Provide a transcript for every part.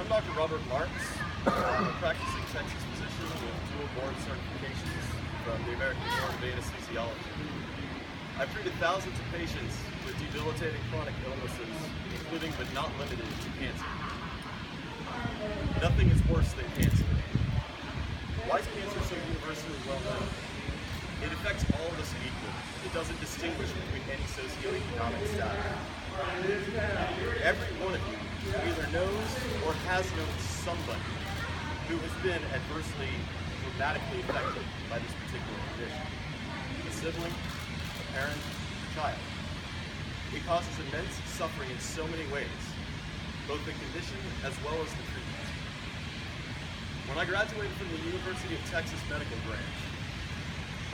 Dr. Robert Marks. I'm a practicing Texas physician with dual board certifications from the American Board of Anesthesiology. I've treated thousands of patients with debilitating chronic illnesses, including but not limited to cancer. Nothing is worse than cancer. Why is cancer so universally well known? It affects all of us equally. It doesn't distinguish between any socioeconomic status. Every one of you either knows or has known somebody who has been adversely, dramatically affected by this particular condition. A sibling, a parent, a child. It causes immense suffering in so many ways, both the condition as well as the treatment. When I graduated from the University of Texas Medical Branch,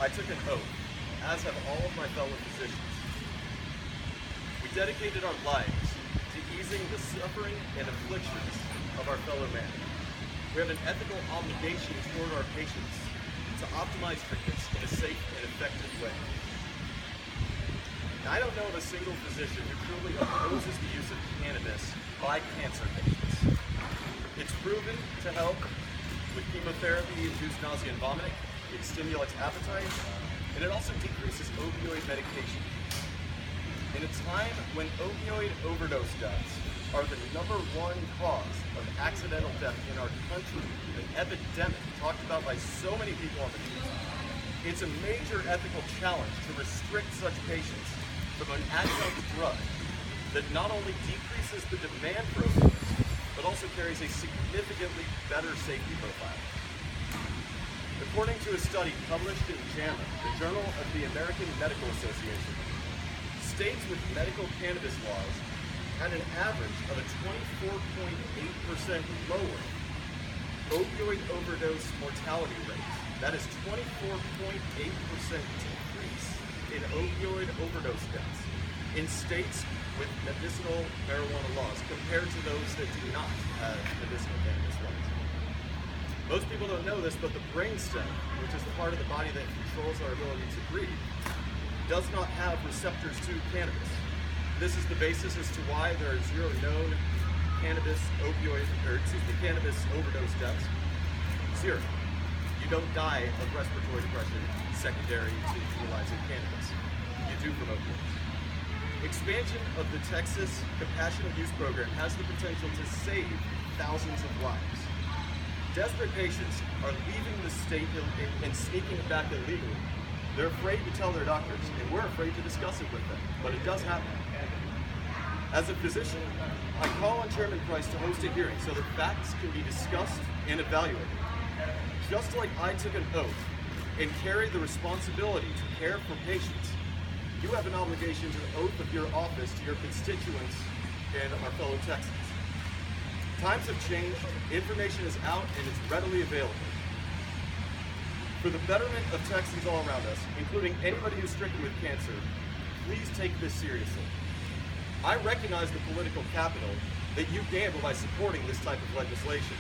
I took an oath, as have all of my fellow physicians. We dedicated our lives to easing the suffering and afflictions of our fellow man. We have an ethical obligation toward our patients to optimize treatments in a safe and effective way. Now, I don't know of a single physician who truly opposes the use of cannabis by cancer patients. It's proven to help with chemotherapy-induced nausea and vomiting. It stimulates appetite, and it also decreases opioid medication. In a time when opioid overdose deaths are the #1 cause of accidental death in our country, an epidemic talked about by so many people on the news, it's a major ethical challenge to restrict such patients from an adjunct drug that not only decreases the demand for opioids, but also carries a significantly better safety profile. According to a study published in JAMA, the Journal of the American Medical Association, states with medical cannabis laws had an average of a 24.8% lower opioid overdose mortality rate. That is 24.8% decrease in opioid overdose deaths in states with medicinal marijuana laws compared to those that do not have medicinal cannabis laws. Most people don't know this, but the brainstem, which is the part of the body that controls our ability to breathe, does not have receptors to cannabis. This is the basis as to why there are 0 known cannabis overdose deaths. 0. You don't die of respiratory depression secondary to utilizing cannabis. You do from opioids. Expansion of the Texas Compassionate Use Program has the potential to save thousands of lives. Desperate patients are leaving the state and sneaking back illegally. They're afraid to tell their doctors, and we're afraid to discuss it with them, but it does happen. As a physician, I call on Chairman Price to host a hearing so that facts can be discussed and evaluated. Just like I took an oath and carry the responsibility to care for patients, you have an obligation to the oath of your office to your constituents and our fellow Texans. Times have changed, information is out, and it's readily available. For the betterment of Texans all around us, including anybody who's stricken with cancer, please take this seriously. I recognize the political capital that you gamble by supporting this type of legislation.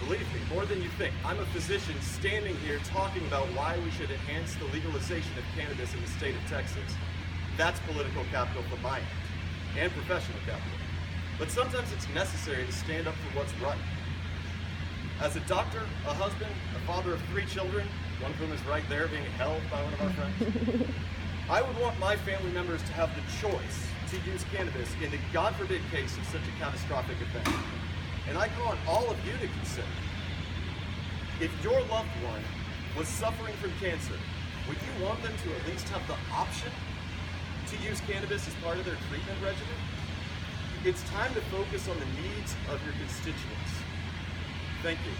Believe me, more than you think, I'm a physician standing here talking about why we should enhance the legalization of cannabis in the state of Texas. That's political capital from my end, and professional capital. But sometimes it's necessary to stand up for what's right. As a doctor, a husband, a father of 3 children, one of whom is right there being held by one of our friends, I would want my family members to have the choice to use cannabis in the God forbid case of such a catastrophic event. And I call on all of you to consider, if your loved one was suffering from cancer, would you want them to at least have the option to use cannabis as part of their treatment regimen? It's time to focus on the needs of your constituents. Thank you.